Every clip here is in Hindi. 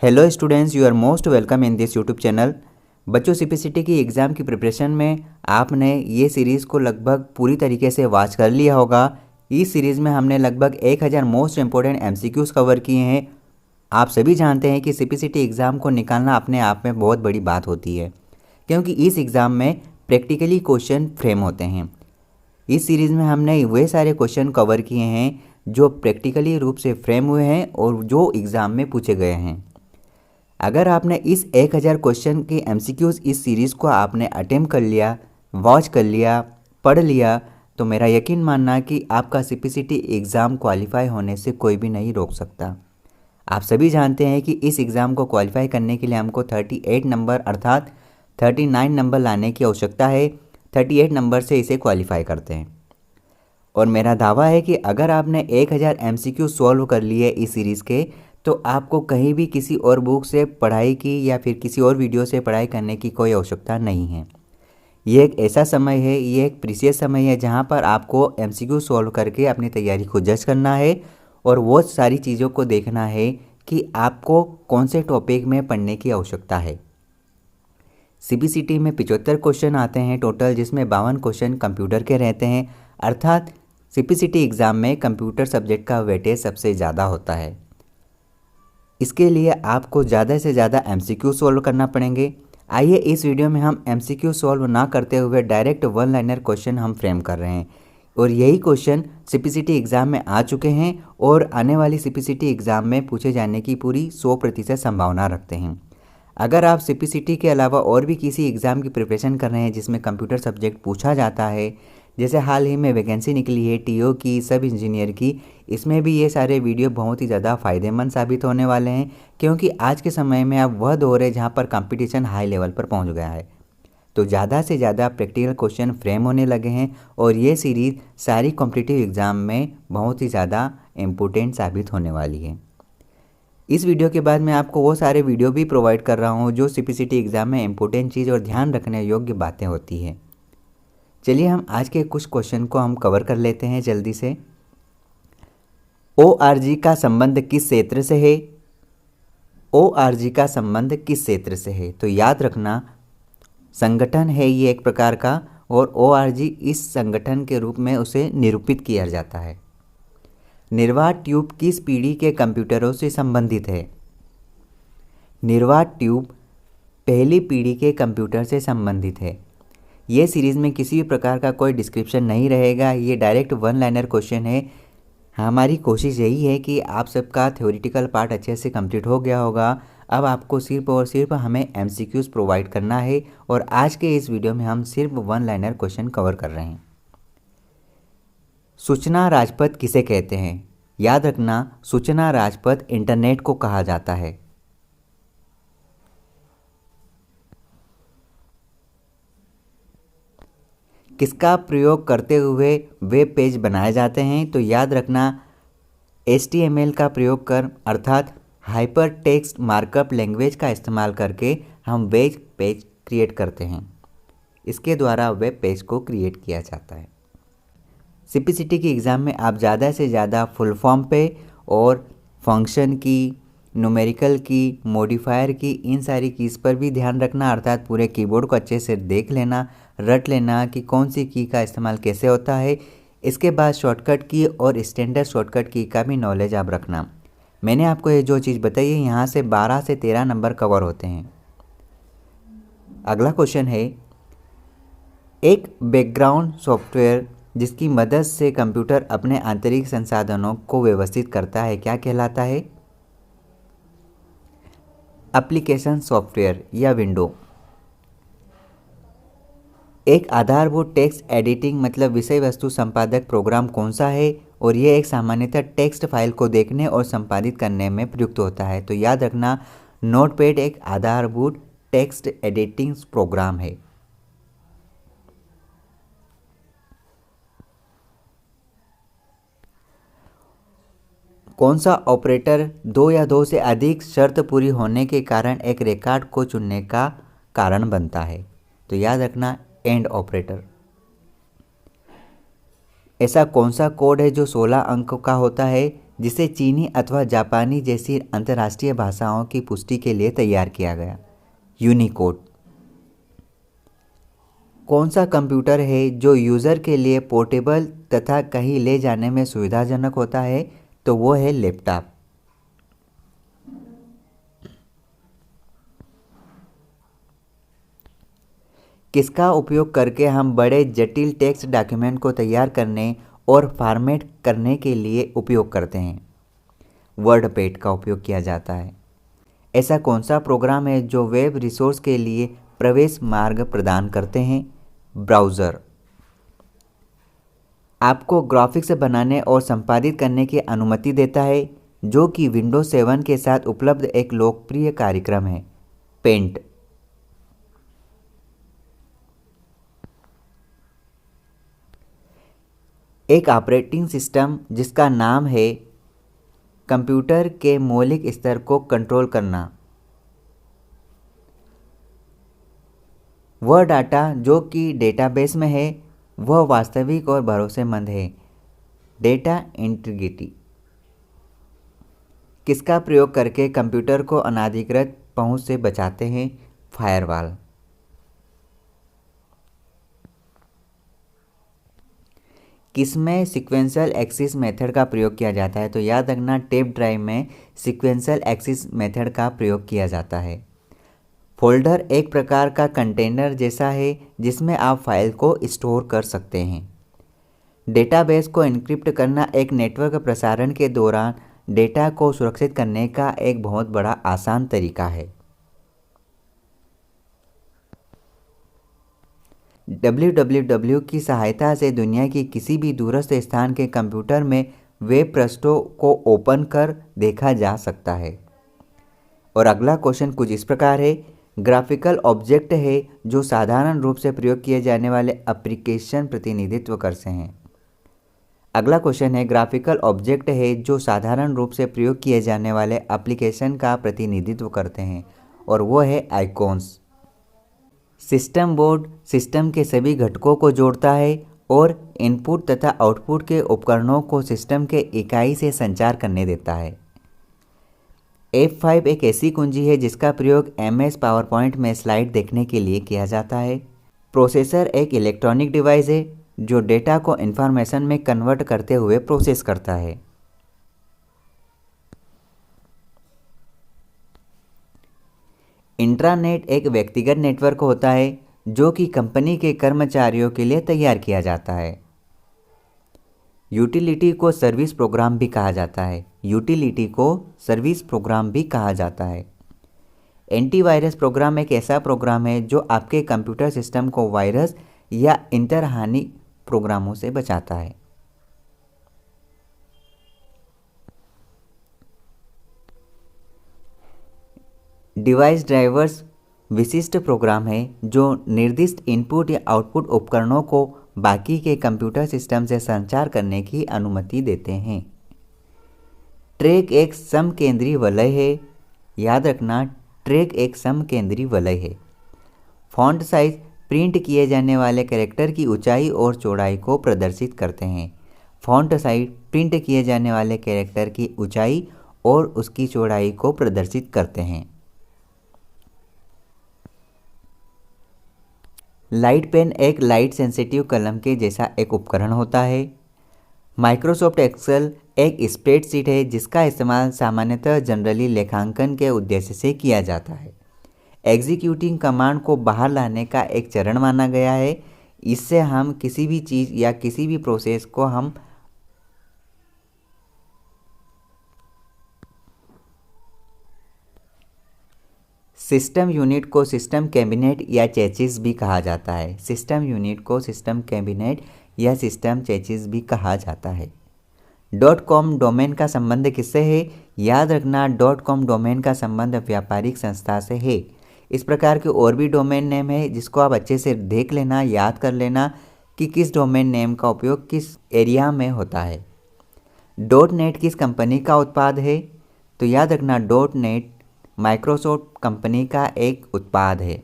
Hello students, you are most welcome in this YouTube channel. बच्चों, सीपीसीटी की एग्ज़ाम की प्रिपरेशन में आपने ये सीरीज़ को लगभग पूरी तरीके से वॉच कर लिया होगा। इस सीरीज़ में हमने लगभग 1000 मोस्ट इंपॉर्टेंट एमसीक्यूज़ कवर किए हैं। आप सभी जानते हैं कि सीपीसीटी एग्ज़ाम को निकालना अपने आप में बहुत बड़ी बात होती है, क्योंकि इस एग्ज़ाम में प्रैक्टिकली क्वेश्चन फ्रेम होते हैं। इस सीरीज़ में हमने वे सारे क्वेश्चन कवर किए हैं जो प्रैक्टिकली रूप से फ्रेम हुए हैं और जो एग्ज़ाम में पूछे गए हैं। अगर आपने इस 1000 क्वेश्चन के एमसीक्यूज़ इस सीरीज़ को आपने अटेम्प्ट कर लिया, वॉच कर लिया, पढ़ लिया, तो मेरा यकीन मानना कि आपका सीपीसीटी एग्ज़ाम क्वालिफाई होने से कोई भी नहीं रोक सकता। आप सभी जानते हैं कि इस एग्ज़ाम को क्वालिफाई करने के लिए हमको 38 नंबर अर्थात 39 नंबर लाने की आवश्यकता है। 38 नंबर से इसे क्वालिफाई करते हैं और मेरा दावा है कि अगर आपने 1000 एमसीक्यू सॉल्व कर लिए इस सीरीज़ के, तो आपको कहीं भी किसी और बुक से पढ़ाई की या फिर किसी और वीडियो से पढ़ाई करने की कोई आवश्यकता नहीं है। ये एक ऐसा समय है, ये एक प्रीशियस समय है जहाँ पर आपको एमसीक्यू सॉल्व करके अपनी तैयारी को जज करना है और वो सारी चीज़ों को देखना है कि आपको कौन से टॉपिक में पढ़ने की आवश्यकता है। सीबीसीटी में 75 क्वेश्चन आते हैं टोटल, जिसमें 52 क्वेश्चन कंप्यूटर के रहते हैं। अर्थात सीपीसीटी एग्ज़ाम में कंप्यूटर सब्जेक्ट का वेटेज सबसे ज़्यादा होता है। इसके लिए आपको ज़्यादा से ज़्यादा एमसीक्यू सॉल्व करना पड़ेंगे। आइए इस वीडियो में हम एमसीक्यू सॉल्व ना करते हुए डायरेक्ट वन लाइनर क्वेश्चन हम फ्रेम कर रहे हैं और यही क्वेश्चन सीपीसीटी एग्ज़ाम में आ चुके हैं और आने वाली सीपीसीटी एग्ज़ाम में पूछे जाने की पूरी 100% संभावना रखते हैं। अगर आप सीपीसीटी के अलावा और भी किसी एग्ज़ाम की प्रिपरेशन कर रहे हैं जिसमें कंप्यूटर सब्जेक्ट पूछा जाता है, जैसे हाल ही में वैकेंसी निकली है टीओ की, सब इंजीनियर की, इसमें भी ये सारे वीडियो बहुत ही ज़्यादा फ़ायदेमंद साबित होने वाले हैं, क्योंकि आज के समय में अब वह दौर है जहाँ पर कंपटीशन हाई लेवल पर पहुँच गया है। तो ज़्यादा से ज़्यादा प्रैक्टिकल क्वेश्चन फ्रेम होने लगे हैं और ये सीरीज़ सारी कॉम्पिटिटिव एग्ज़ाम में बहुत ही ज़्यादा इम्पोर्टेंट साबित होने वाली है। इस वीडियो के बाद मैं आपको वो सारे वीडियो भी प्रोवाइड कर रहा हूँ जो सीपीसीटी एग्ज़ाम में इम्पोर्टेंट चीज़ और ध्यान रखने योग्य बातें होती हैं। चलिए हम आज के कुछ क्वेश्चन को हम कवर कर लेते हैं जल्दी से। ओआरजी का संबंध किस क्षेत्र से है? ओआरजी का संबंध किस क्षेत्र से है? तो याद रखना, संगठन है ये एक प्रकार का और ओआरजी इस संगठन के रूप में उसे निरूपित किया जाता है। निर्वात ट्यूब किस पीढ़ी के कंप्यूटरों से संबंधित है? निर्वात ट्यूब पहली पीढ़ी के कंप्यूटर से संबंधित है। ये सीरीज़ में किसी भी प्रकार का कोई डिस्क्रिप्शन नहीं रहेगा, ये डायरेक्ट वन लाइनर क्वेश्चन है। हमारी कोशिश यही है कि आप सबका थ्योरेटिकल पार्ट अच्छे से कंप्लीट हो गया होगा। अब आपको सिर्फ और सिर्फ हमें एमसीक्यूज़ प्रोवाइड करना है और आज के इस वीडियो में हम सिर्फ वन लाइनर क्वेश्चन कवर कर रहे हैं। सूचना राजपथ किसे कहते हैं? याद रखना, सूचना राजपथ इंटरनेट को कहा जाता है। किसका प्रयोग करते हुए वेब पेज बनाए जाते हैं? तो याद रखना, HTML का प्रयोग कर अर्थात हाइपर टेक्स्ट मार्कअप लैंग्वेज का इस्तेमाल करके हम वेब पेज क्रिएट करते हैं। इसके द्वारा वेब पेज को क्रिएट किया जाता है। सीपीसीटी की एग्ज़ाम में आप ज़्यादा से ज़्यादा फुल फॉर्म पे और फंक्शन की, न्यूमेरिकल की, मॉडिफायर की, इन सारी कीज़ पर भी ध्यान रखना। अर्थात पूरे कीबोर्ड को अच्छे से देख लेना, रट लेना कि कौन सी की का इस्तेमाल कैसे होता है। इसके बाद शॉर्टकट की और स्टैंडर्ड शॉर्टकट की का भी नॉलेज आप रखना। मैंने आपको ये जो चीज़ बताई है, यहाँ से 12 से 13 नंबर कवर होते हैं। अगला क्वेश्चन है, एक बैकग्राउंड सॉफ्टवेयर जिसकी मदद से कंप्यूटर अपने आंतरिक संसाधनों को व्यवस्थित करता है क्या कहलाता है? एप्लीकेशन सॉफ्टवेयर या विंडो। एक आधारभूत टेक्स्ट एडिटिंग मतलब विषय वस्तु संपादक प्रोग्राम कौन सा है? और यह एक सामान्यतः टेक्स्ट फाइल को देखने और संपादित करने में प्रयुक्त होता है। तो याद रखना, नोटपैड एक आधारभूत टेक्स्ट एडिटिंग प्रोग्राम है। कौन सा ऑपरेटर दो या दो से अधिक शर्त पूरी होने के कारण एक रिकॉर्ड को चुनने का कारण बनता है? तो याद रखना, एंड ऑपरेटर। ऐसा कौन सा कोड है जो 16 अंक का होता है? जिसे चीनी अथवा जापानी जैसी अंतर्राष्ट्रीय भाषाओं की पुष्टि के लिए तैयार किया गया। यूनिकोड कौन सा कंप्यूटर है जो यूज़र के लिए पोर्टेबल तथा कहीं ले जाने में सुविधाजनक होता है? तो वो है लैपटॉप। किसका उपयोग करके हम बड़े जटिल टेक्स्ट डॉक्यूमेंट को तैयार करने और फॉर्मेट करने के लिए उपयोग करते हैं? वर्डपैड का उपयोग किया जाता है। ऐसा कौन सा प्रोग्राम है जो वेब रिसोर्स के लिए प्रवेश मार्ग प्रदान करते हैं? ब्राउज़र आपको ग्राफिक्स बनाने और संपादित करने की अनुमति देता है, जो कि विंडोज 7 के साथ उपलब्ध एक लोकप्रिय कार्यक्रम है। पेंट एक ऑपरेटिंग सिस्टम जिसका नाम है कंप्यूटर के मौलिक स्तर को कंट्रोल करना। वह डाटा जो कि डेटाबेस में है वह वास्तविक और भरोसेमंद है। डेटा इंटीग्रिटी किसका प्रयोग करके कंप्यूटर को अनाधिकृत पहुंच से बचाते हैं? फायरवॉल। किसमें सीक्वेंशियल एक्सेस मेथड का प्रयोग किया जाता है? तो याद रखना टेप ड्राइव में सीक्वेंशियल एक्सेस मेथड का प्रयोग किया जाता है। फोल्डर एक प्रकार का कंटेनर जैसा है जिसमें आप फाइल को स्टोर कर सकते हैं। डेटाबेस को एन्क्रिप्ट करना एक नेटवर्क प्रसारण के दौरान डेटा को सुरक्षित करने का एक बहुत बड़ा आसान तरीका है। www की सहायता से दुनिया की किसी भी दूरस्थ स्थान के कंप्यूटर में वेब पृष्ठों को ओपन कर देखा जा सकता है। और अगला क्वेश्चन कुछ इस प्रकार है, ग्राफिकल ऑब्जेक्ट है जो साधारण रूप से प्रयोग किए जाने वाले एप्लीकेशन प्रतिनिधित्व करते हैं। अगला क्वेश्चन है, ग्राफिकल ऑब्जेक्ट है जो साधारण रूप से प्रयोग किए जाने वाले एप्लीकेशन का प्रतिनिधित्व करते हैं, और वो है आइकॉन्स। सिस्टम बोर्ड सिस्टम के सभी घटकों को जोड़ता है और इनपुट तथा आउटपुट के उपकरणों को सिस्टम के इकाई से संचार करने देता है। F5 एक ऐसी कुंजी है जिसका प्रयोग MS पावरपॉइंट में स्लाइड देखने के लिए किया जाता है। प्रोसेसर एक इलेक्ट्रॉनिक डिवाइस है जो डेटा को इंफॉर्मेशन में कन्वर्ट करते हुए प्रोसेस करता है। इंट्रानेट एक व्यक्तिगत नेटवर्क होता है जो कि कंपनी के कर्मचारियों के लिए तैयार किया जाता है। यूटिलिटी को सर्विस प्रोग्राम भी कहा जाता है। यूटिलिटी को सर्विस प्रोग्राम भी कहा जाता है। एंटीवायरस प्रोग्राम एक ऐसा प्रोग्राम है जो आपके कंप्यूटर सिस्टम को वायरस या इंतरहानि प्रोग्रामों से बचाता है। डिवाइस ड्राइवर्स विशिष्ट प्रोग्राम है जो निर्दिष्ट इनपुट या आउटपुट उपकरणों को बाकी के कंप्यूटर सिस्टम से संचार करने की अनुमति देते हैं। ट्रैक एक समकेंद्री वलय है। याद रखना ट्रैक एक समकेंद्री वलय है। फॉन्ट साइज प्रिंट किए जाने वाले कैरेक्टर की ऊंचाई और चौड़ाई को प्रदर्शित करते हैं। फॉन्ट साइज प्रिंट किए जाने वाले कैरेक्टर की ऊंचाई और उसकी चौड़ाई को प्रदर्शित करते हैं। लाइट पेन एक लाइट सेंसिटिव कलम के जैसा एक उपकरण होता है। माइक्रोसॉफ्ट एक्सेल एक स्प्रेडशीट है जिसका इस्तेमाल सामान्यतः जनरली लेखांकन के उद्देश्य से किया जाता है। एग्जीक्यूटिंग कमांड को बाहर लाने का एक चरण माना गया है। इससे हम किसी भी चीज़ या किसी भी प्रोसेस को हम सिस्टम यूनिट को सिस्टम कैबिनेट या चेसिस भी कहा जाता है। सिस्टम यूनिट को सिस्टम कैबिनेट या सिस्टम चेसिस भी कहा जाता है। .com डोमेन का संबंध किससे है? याद रखना .com डोमेन का संबंध व्यापारिक संस्था से है। इस प्रकार के और भी डोमेन नेम है जिसको आप अच्छे से देख लेना, याद कर लेना कि किस डोमेन नेम का उपयोग किस एरिया में होता है। .net किस कंपनी का उत्पाद है? तो याद रखना .net माइक्रोसॉफ्ट कंपनी का एक उत्पाद है।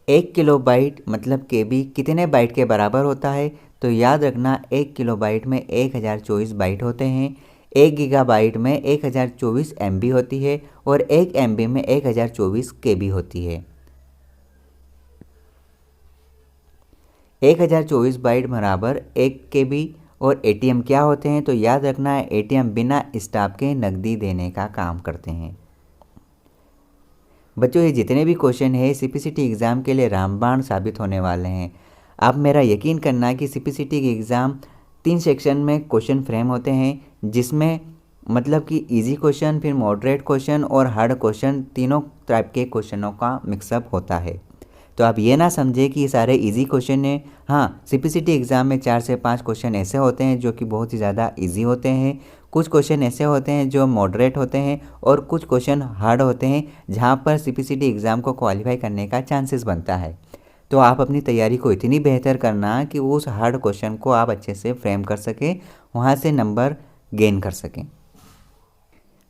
1 किलोबाइट मतलब केबी कितने बाइट के बराबर होता है? तो याद रखना 1 किलोबाइट में 1024 बाइट होते हैं, 1 गीगाबाइट में 1024 MB होती है और 1 MB में 1024 KB होती है। 1024 बाइट बराबर 1 KB। और ATM क्या होते हैं? तो याद रखना है ATM बिना स्टाफ के नकदी देने का काम करते हैं। बच्चों ये जितने भी क्वेश्चन है CPCT एग्ज़ाम के लिए रामबाण साबित होने वाले हैं। आप मेरा यकीन करना कि CPCT के एग्ज़ाम 3 सेक्शन में क्वेश्चन फ्रेम होते हैं, जिसमें मतलब कि इजी क्वेश्चन, फिर मॉडरेट क्वेश्चन और हार्ड क्वेश्चन, तीनों टाइप के क्वेश्चनों का मिक्सअप होता है। तो आप ये ना समझे कि ये सारे इजी क्वेश्चन हैं। हाँ, CPCT एग्ज़ाम में 4 से 5 क्वेश्चन ऐसे होते हैं जो कि बहुत ही ज़्यादा इजी होते हैं, कुछ क्वेश्चन ऐसे होते हैं जो मॉडरेट होते हैं और कुछ क्वेश्चन हार्ड होते हैं जहाँ पर CPCT एग्ज़ाम को क्वालिफाई करने का चांसेस बनता है। तो आप अपनी तैयारी को इतनी बेहतर करना कि उस हार्ड क्वेश्चन को आप अच्छे से फ्रेम कर सकें, वहाँ से नंबर गेन कर सकें।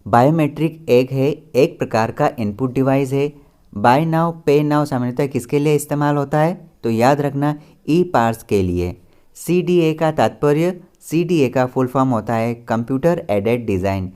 बायोमेट्रिक एक प्रकार का इनपुट डिवाइस है। बाय नाउ पे नाउ सामान्यतः किसके लिए इस्तेमाल होता है? तो याद रखना ई-पास के लिए। CDA का तात्पर्य, CDA का फुल फॉर्म होता है computer aided design.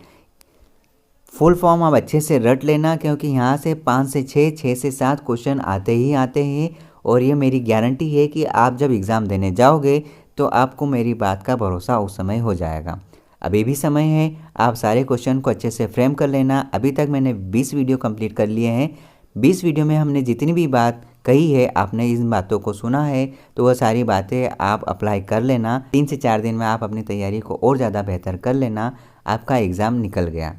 Full form आप अच्छे से रट लेना, क्योंकि यहाँ से 5 से 6 से 7 क्वेश्चन आते ही आते हैं और ये मेरी गारंटी है कि आप जब एग्ज़ाम देने जाओगे तो आपको मेरी बात का भरोसा उस समय हो जाएगा। अभी भी समय है, आप सारे क्वेश्चन को अच्छे से फ्रेम कर लेना। अभी तक मैंने 20 वीडियो कंप्लीट कर लिए हैं। 20 वीडियो में हमने जितनी भी बात कही है, आपने इन बातों को सुना है, तो वह सारी बातें आप अप्लाई कर लेना। 3 से 4 दिन में आप अपनी तैयारी को और ज़्यादा बेहतर कर लेना। आपका एग्ज़ाम निकल गया।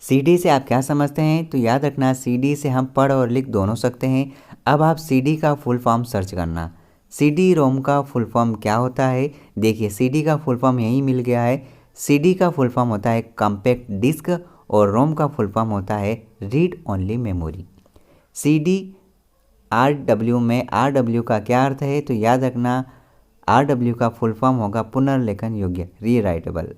CD से आप क्या समझते हैं? तो याद रखना CD से हम पढ़ और लिख दोनों सकते हैं। अब आप CD का फुल फॉर्म सर्च करना। CD-ROM का फुल फॉर्म क्या होता है? देखिए CD का फुल फॉर्म यहीं मिल गया है। CD का फुल फॉर्म होता है कॉम्पैक्ट डिस्क और ROM का फुल फॉर्म होता है read only memory. CD RW में RW का क्या अर्थ है? तो याद रखना RW का फुल फॉर्म होगा पुनर्लेखन योग्य, रीराइटेबल।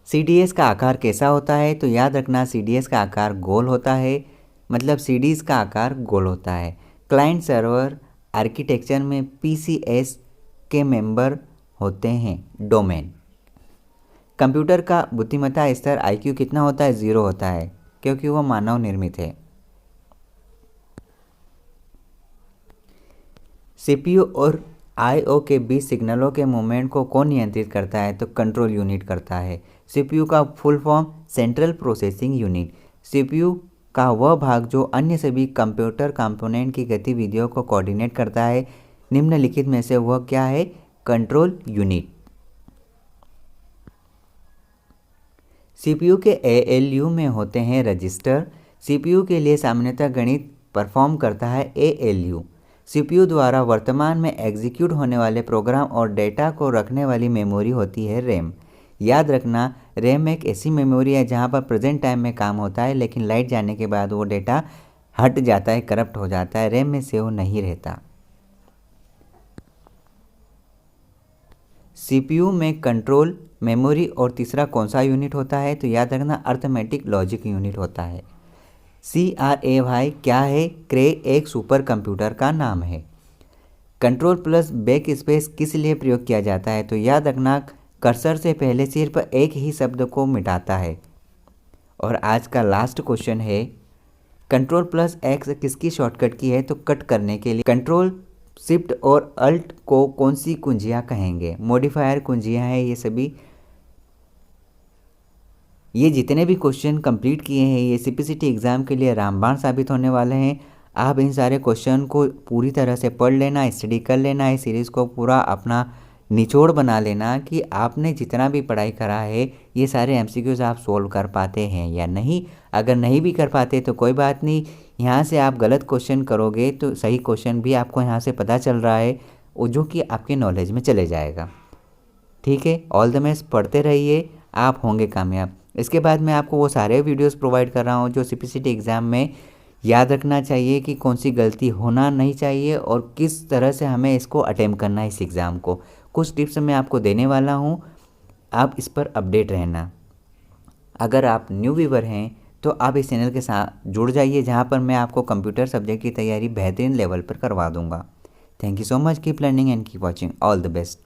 CDS का आकार कैसा होता है? तो याद रखना CDS का आकार गोल होता है, मतलब CDs का आकार गोल होता है। क्लाइंट सर्वर आर्किटेक्चर में PCS के मेंबर होते हैं डोमेन। कंप्यूटर का बुद्धिमत्ता स्तर IQ कितना होता है? 0 होता है, क्योंकि वह मानव निर्मित है। CPU और IO के बीच सिग्नलों के मूवमेंट को कौन नियंत्रित करता है? तो कंट्रोल यूनिट करता है। CPU का full form central processing unit. CPU का वह भाग जो अन्य सभी कंप्यूटर कंपोनेंट की गतिविधियों को कोऑर्डिनेट करता है। निम्नलिखित में से वह क्या है? Control unit. CPU के ALU में होते हैं रजिस्टर। CPU के लिए सामान्यतः गणित परफॉर्म करता है ALU। CPU द्वारा वर्तमान में एग्जीक्यूट होने वाले प्रोग्राम और डेटा को रखने वाली मेमोरी होती है रैम। याद रखना रैम एक ऐसी मेमोरी है जहां पर प्रेजेंट टाइम में काम होता है, लेकिन लाइट जाने के बाद वो डेटा हट जाता है, करप्ट हो जाता है, रैम में सेव नहीं रहता। CPU में कंट्रोल, मेमोरी और तीसरा कौन सा यूनिट होता है? तो याद रखना अर्थमेटिक लॉजिक यूनिट होता है। CRAY क्या है? क्रे एक सुपर कंप्यूटर का नाम है। कंट्रोल प्लस बैक स्पेस किस लिए प्रयोग किया जाता है? तो याद रखना कर्सर से पहले सिर्फ एक ही शब्द को मिटाता है। और आज का लास्ट क्वेश्चन है, कंट्रोल प्लस एक्स किसकी शॉर्टकट की है? तो कट करने के लिए। कंट्रोल शिफ्ट और अल्ट को कौन सी कुंजियाँ कहेंगे? मॉडिफायर कुंजियाँ हैं ये सभी। ये जितने भी क्वेश्चन कंप्लीट किए हैं ये CPCT एग्ज़ाम के लिए रामबाण साबित होने वाले हैं। आप इन सारे क्वेश्चन को पूरी तरह से पढ़ लेना, स्टडी कर लेना, इस सीरीज़ को पूरा अपना निचोड़ बना लेना कि आपने जितना भी पढ़ाई करा है ये सारे MCQs आप सोल्व कर पाते हैं या नहीं। अगर नहीं भी कर पाते तो कोई बात नहीं, यहाँ से आप गलत क्वेश्चन करोगे तो सही क्वेश्चन भी आपको यहाँ से पता चल रहा है, वो जो कि आपके नॉलेज में चले जाएगा। ठीक है, ऑल द बेस्ट, पढ़ते रहिए, आप होंगे कामयाब। इसके बाद मैं आपको वो सारे वीडियोस प्रोवाइड कर रहा हूँ जो CPCT एग्ज़ाम में याद रखना चाहिए कि कौन सी गलती होना नहीं चाहिए और किस तरह से हमें इसको अटेम्प्ट करना है इस एग्ज़ाम को। कुछ टिप्स मैं आपको देने वाला हूँ, आप इस पर अपडेट रहना। अगर आप न्यू व्यूवर हैं तो आप इस चैनल के साथ जुड़ जाइए, जहाँ पर मैं आपको कंप्यूटर सब्जेक्ट की तैयारी बेहतरीन लेवल पर करवा दूँगा। Thank you so much, keep learning and keep watching, all the best.